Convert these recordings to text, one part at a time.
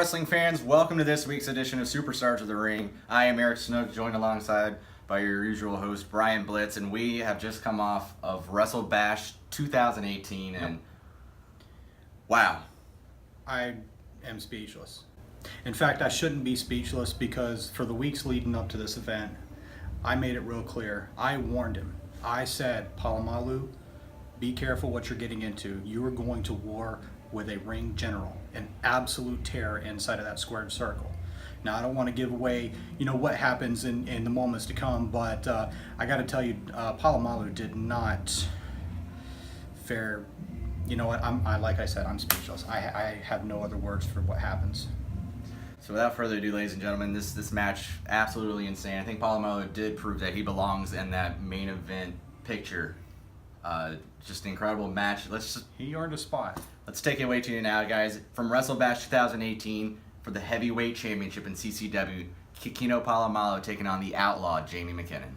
wrestling fans? Welcome to this week's edition of Superstars of the Ring. I am Eric Snook, joined alongside by your usual host, Brian Blitz, and we have just come off of Wrestlebash 2018, and wow. I am speechless. In fact, I shouldn't be speechless because for the weeks leading up to this event, I made it real clear. I warned him. I said, Polamalu, be careful what you're getting into. You are going to war with a ring general, an absolute terror inside of that squared circle. Now, I don't want to give away, what happens in the moments to come, but I got to tell you, Polamalu did not fare. You know what? Like I said, I'm speechless. I have no other words for what happens. So without further ado, ladies and gentlemen, this match, absolutely insane. I think Polamalu did prove that he belongs in that main event picture. Just an incredible match. He earned a spot. Let's take it away to you now, guys. From Wrestlebash 2018 for the Heavyweight Championship in CCW, Kekino Polamalu taking on the Outlaw, Jamie McKinnon.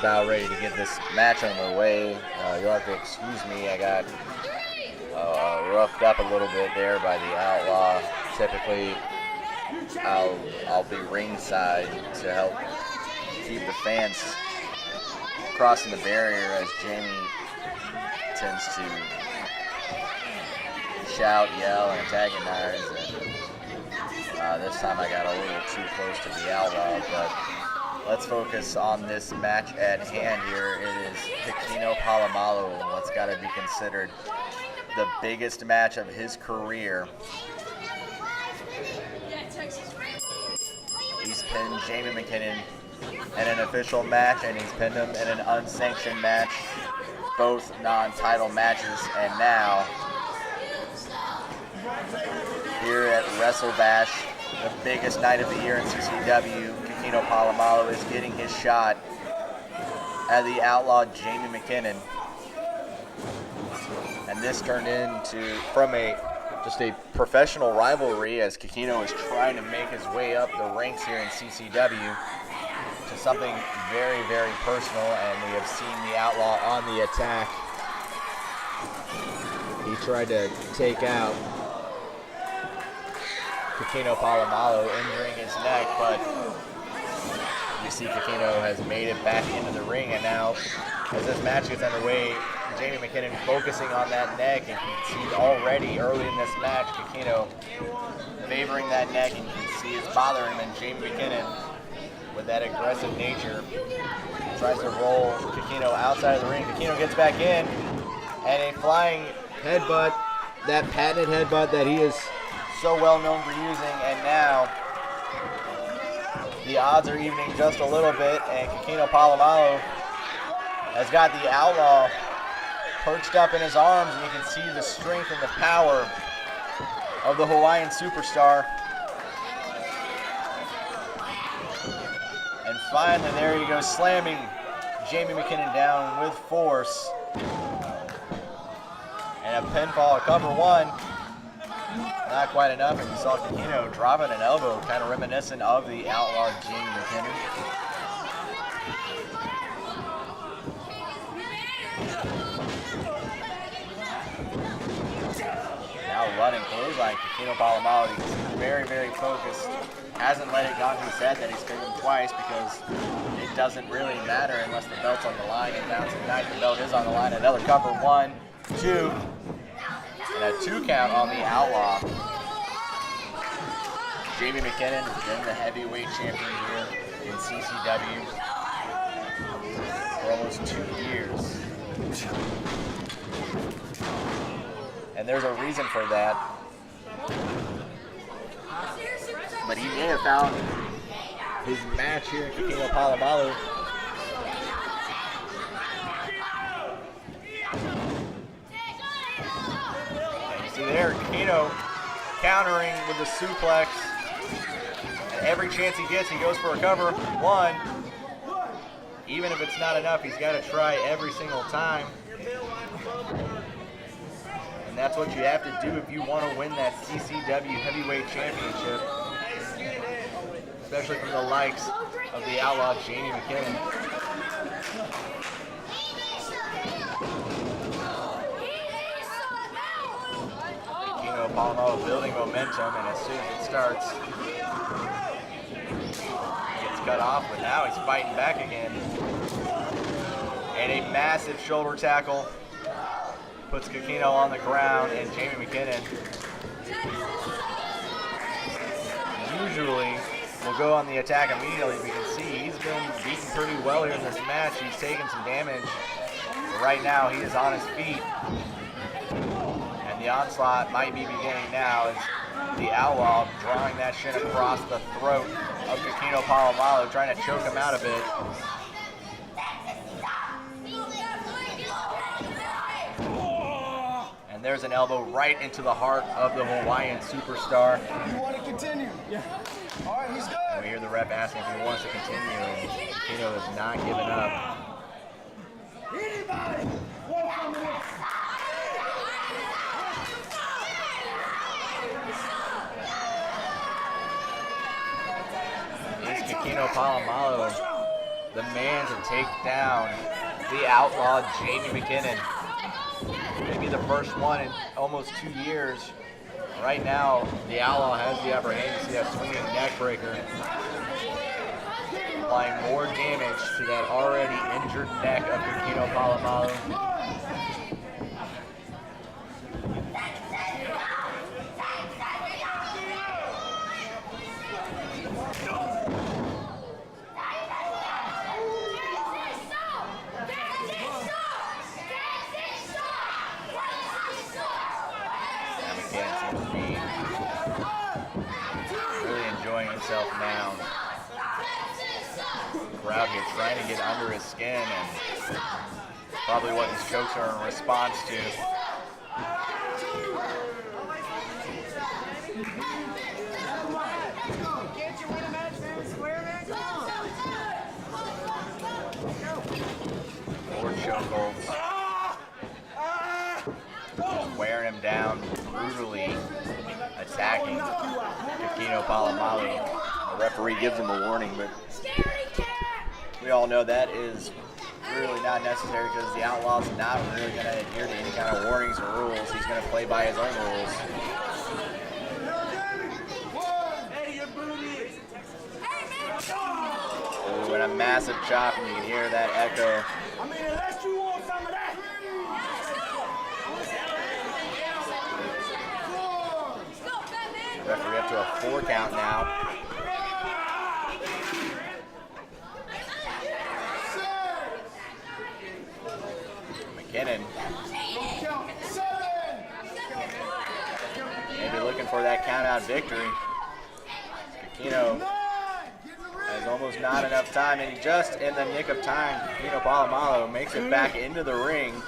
about ready to get this match underway. You'll have to excuse me. I got roughed up a little bit there by the Outlaw. Typically, I'll be ringside to help keep the fans crossing the barrier as Jamie tends to shout, yell, and antagonize. And this time I got a little too close to the Outlaw, but let's focus on this match at hand here. It is Kekino Polamalu, what's got to be considered the biggest match of his career. He's pinned Jamie McKinnon in an official match, and he's pinned him in an unsanctioned match, both non-title matches. And now, here at Wrestlebash, the biggest night of the year in CCW, Kekino Polamalu is getting his shot at the Outlaw Jamie McKinnon. And this turned into, from just a professional rivalry, as Kekino is trying to make his way up the ranks here in CCW, to something very, very personal, and we have seen the Outlaw on the attack. He tried to take out Kekino Polamalu, injuring his neck, but we see Kekino has made it back into the ring, and now as this match gets underway, Jamie McKinnon focusing on that neck, and you can see already early in this match, Kekino favoring that neck, and you can see it's bothering him, and Jamie McKinnon, with that aggressive nature, tries to roll Kekino outside of the ring. Kekino gets back in, and a flying headbutt, that patented headbutt that he is so well known for using, and now the odds are evening just a little bit, and Kekino Polamalu has got the Outlaw perched up in his arms, and you can see the strength and the power of the Hawaiian superstar. And finally, there he goes, slamming Jamie McKinnon down with force. And a pinfall, a cover one. Not quite enough, and you saw Kekino dropping an elbow, kind of reminiscent of the Outlaw Jamie McKinnon. Now running clothesline, Kekino Polamalu, he's very, very focused. Hasn't let it go to his head that he's pinned him twice, because it doesn't really matter unless the belt's on the line. And now tonight the belt is on the line. Another cover, 1, 2, and a 2 count on the Outlaw. Jamie McKinnon has been the heavyweight champion here in CCW for almost 2 years. And there's a reason for that. But he may have found his match here in Kekino Polamalu. And you see there, Kekino countering with the suplex. And every chance he gets, he goes for a cover. 1. Even if it's not enough, he's got to try every single time. And that's what you have to do if you want to win that CCW Heavyweight Championship. Especially from the likes of the Outlaw Jamie McKinnon. Kekino Polamalu building momentum, and as soon as it starts, gets cut off, but now he's fighting back again. And a massive shoulder tackle puts Kekino on the ground, and Jamie McKinnon usually will go on the attack immediately. We can see he's been beaten pretty well here in this match. He's taken some damage. But right now, he is on his feet. And the onslaught might be beginning now as the Outlaw drawing that shin across the throat of Kekino Polamalu, trying to choke him out a bit. And there's an elbow right into the heart of the Hawaiian superstar. You want to continue? Yeah. All right, he's good. And we hear the ref asking if he wants to continue, and Kekino has not given up. Anybody? Welcome to Is Kekino Polamalu the man to take down the Outlaw, Jamie McKinnon. Maybe the first one in almost 2 years. Right now, the Outlaw has the upper hand. You see that swinging neck breaker, applying more damage to that already injured neck of Kekino Polamalu. Himself now. Crowd here trying to get under his skin, and probably what his chokes are in response to. More chokeholds. Wearing him down, brutally attacking Kekino Polamalu. The referee gives him a warning, but we all know that is really not necessary because the Outlaw's not really going to adhere to any kind of warnings or rules. He's going to play by his own rules. Ooh, and a massive chop, and you can hear that echo. I mean, unless you want some of that. Referee up to a 4 count now. McKinnon maybe looking for that count out victory. Kekino has almost not enough time, and he just in the nick of time, Kekino Polamalu makes it back into the ring.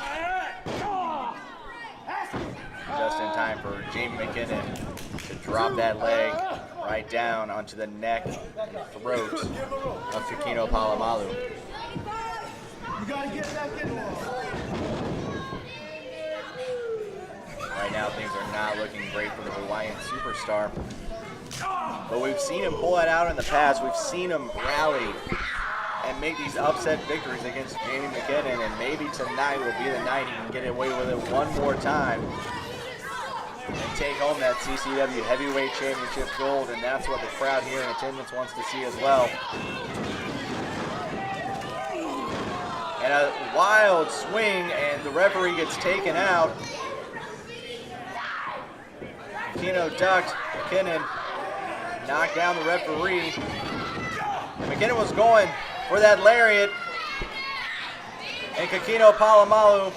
Just in time for Jamie McKinnon to drop that leg right down onto the neck and throat of Kekino Polamalu. You gotta get back in there. Right now, things are not looking great for the Hawaiian superstar. But we've seen him pull it out in the past. We've seen him rally and make these upset victories against Jamie McKinnon, and maybe tonight will be the night he can get away with it one more time and take home that CCW Heavyweight Championship gold, and that's what the crowd here in attendance wants to see as well. And a wild swing, and the referee gets taken out. Kekino ducked. McKinnon knocked down the referee. McKinnon was going for that lariat, and Kekino Polamalu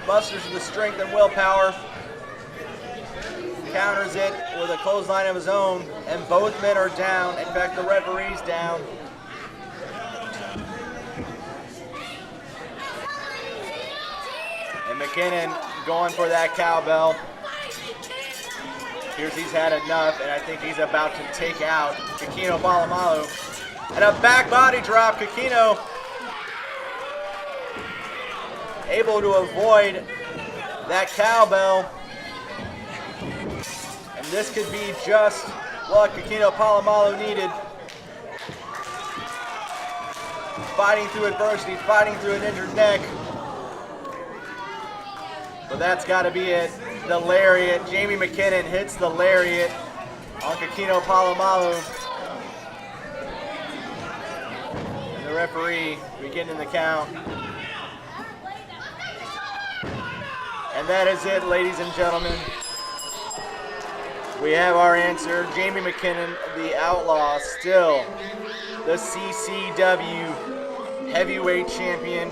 musters the strength and willpower, counters it with a clothesline of his own, and both men are down. In fact, the referee's down. And McKinnon going for that cowbell. Appears he's had enough, and I think he's about to take out Kekino Polamalu. And a back body drop. Kekino able to avoid that cowbell. And this could be just what Kekino Polamalu needed. Fighting through adversity, fighting through an injured neck. But that's got to be it. The lariat. Jamie McKinnon hits the lariat on Kekino Polamalu. And the referee beginning the count. And that is it, ladies and gentlemen. We have our answer. Jamie McKinnon, the Outlaw, still the CCW Heavyweight Champion.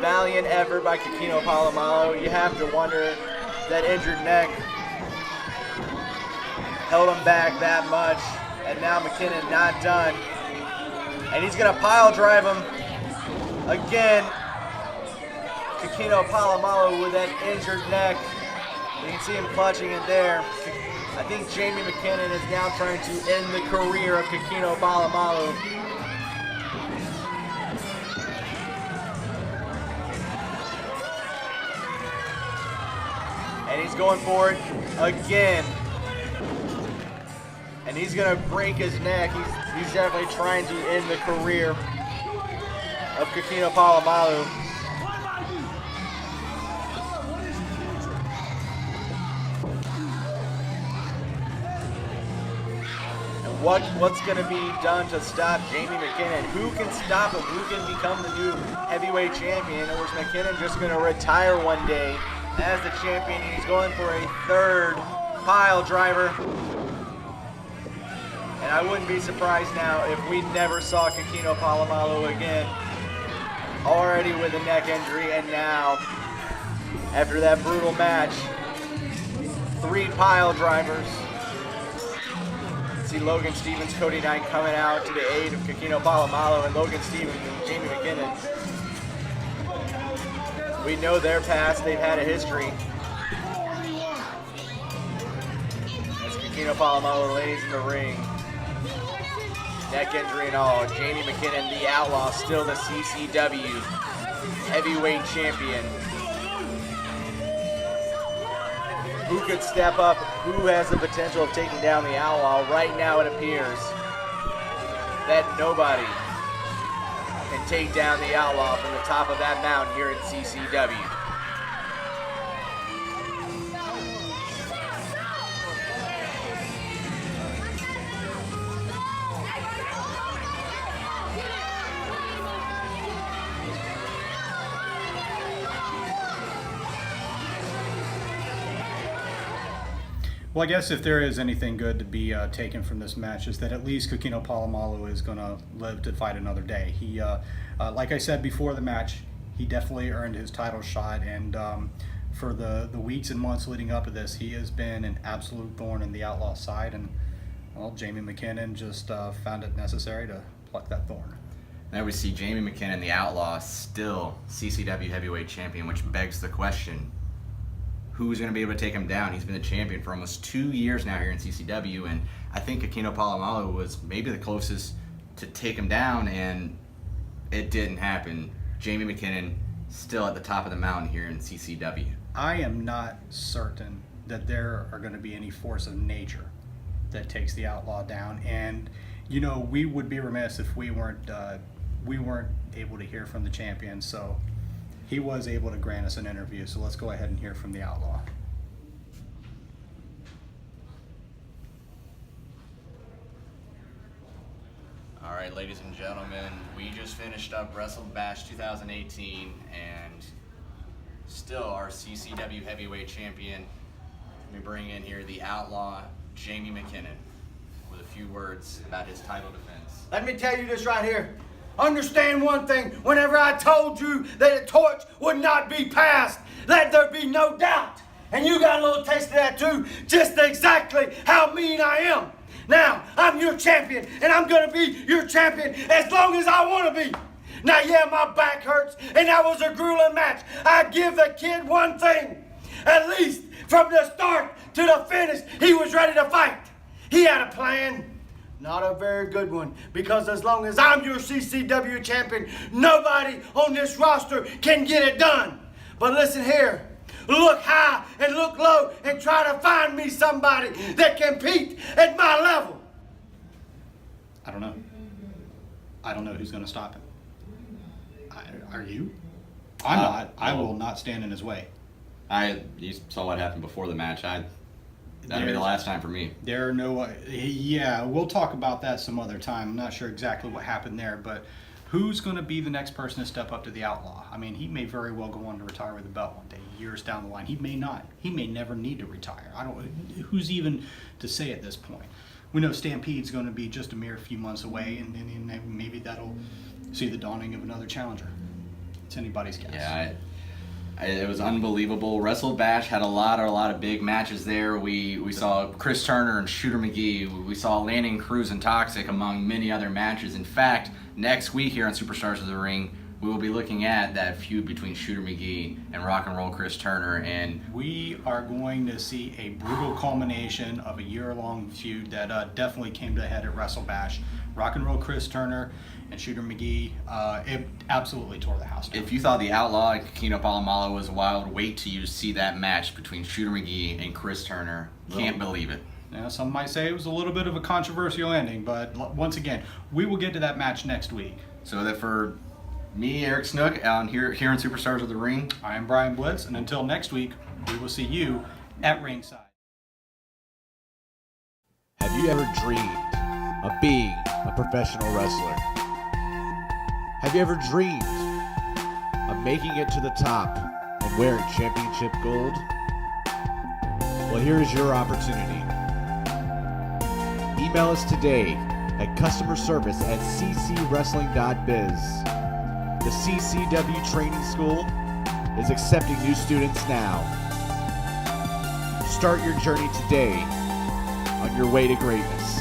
Valiant effort by Kekino Polamalu. You have to wonder that injured neck held him back that much. And now McKinnon not done. And he's going to pile drive him again. Kekino Polamalu with that injured neck. You can see him clutching it there. I think Jamie McKinnon is now trying to end the career of Kekino Polamalu. And he's going for it again. and he's going to break his neck. He's definitely trying to end the career of Kekino Polamalu. And what's going to be done to stop Jamie McKinnon? Who can stop him? Who can become the new heavyweight champion? Or is McKinnon just going to retire one day as the champion? He's going for a third pile driver. And I wouldn't be surprised now if we never saw Kekino Polamalu again. Already with a neck injury, and now, after that brutal match, 3 pile drivers. See Logan Stevens, Cody Knight coming out to the aid of Kekino Polamalu, and Logan Stevens and Jamie McKinnon. We know their past, they've had a history. As Kekino Polamalu lays in the ring. Neck injury and all. Jamie McKinnon, the Outlaw, still the CCW Heavyweight Champion. Who could step up? Who has the potential of taking down the Outlaw? Right now it appears that nobody can take down the Outlaw from the top of that mountain here in CCW. Well, I guess if there is anything good to be taken from this match is that at least Kekino Polamalu is going to live to fight another day. He, like I said before the match, he definitely earned his title shot, and for the weeks and months leading up to this, he has been an absolute thorn in the Outlaw side, and well, Jamie McKinnon just found it necessary to pluck that thorn. Now we see Jamie McKinnon, the Outlaw, still CCW Heavyweight Champion, which begs the question, who's going to be able to take him down? He's been the champion for almost 2 years now here in CCW, and I think Kekino Polamalu was maybe the closest to take him down, and it didn't happen. Jamie McKinnon still at the top of the mountain here in CCW. I am not certain that there are going to be any force of nature that takes the Outlaw down, and you know, we would be remiss if we weren't able to hear from the champion. So he was able to grant us an interview, so let's go ahead and hear from the Outlaw. All right, ladies and gentlemen, we just finished up Wrestlebash 2018, and still our CCW Heavyweight Champion. We bring in here the Outlaw, Jamie McKinnon, with a few words about his title defense. Let me tell you this right here. Understand one thing. Whenever I told you that the torch would not be passed, let there be no doubt. And you got a little taste of that too. Just exactly how mean I am. Now, I'm your champion, and I'm going to be your champion as long as I want to be. Now, yeah, my back hurts, and that was a grueling match. I give the kid one thing. At least from the start to the finish, he was ready to fight. He had a plan. Not a very good one, because as long as I'm your CCW champion, nobody on this roster can get it done. But listen here, look high and look low and try to find me somebody that can compete at my level. I don't know. I don't know who's going to stop him. Are you? I'm not. I will not stand in his way. You saw what happened before the match. That'll be the last time for me. There are no, yeah, we'll talk about that some other time. I'm not sure exactly what happened there, but who's going to be the next person to step up to the Outlaw? I mean, he may very well go on to retire with a belt one day, years down the line. He may not. He may never need to retire. Who's even to say at this point? We know Stampede's going to be just a mere few months away, and maybe that'll see the dawning of another challenger. It's anybody's guess. Yeah, it was unbelievable. Wrestlebash had a lot of big matches there. We saw Chris Turner and Shooter McGee. We saw Lanning Cruz and Toxic, among many other matches. In fact, next week here on Superstars of the Ring, we will be looking at that feud between Shooter McGee and Rock and Roll Chris Turner. And we are going to see a brutal culmination of a year-long feud that definitely came to a head at Wrestlebash. Rock and Roll Chris Turner and Shooter McGee, it absolutely tore the house down. If you thought the Outlaw and Kekino Polamalu was wild, wait till you see that match between Shooter McGee and Chris Turner. Can't believe it. Now, some might say it was a little bit of a controversial ending, but once again, we will get to that match next week. So that for me, Eric Snook, here in Superstars of the Ring. I am Brian Blitz, and until next week, we will see you at ringside. Have you ever dreamed of being a professional wrestler? Have you ever dreamed of making it to the top and wearing championship gold? Well, here is your opportunity. Email us today at customerservice@ccwrestling.biz. The CCW Training School is accepting new students now. Start your journey today on your way to greatness.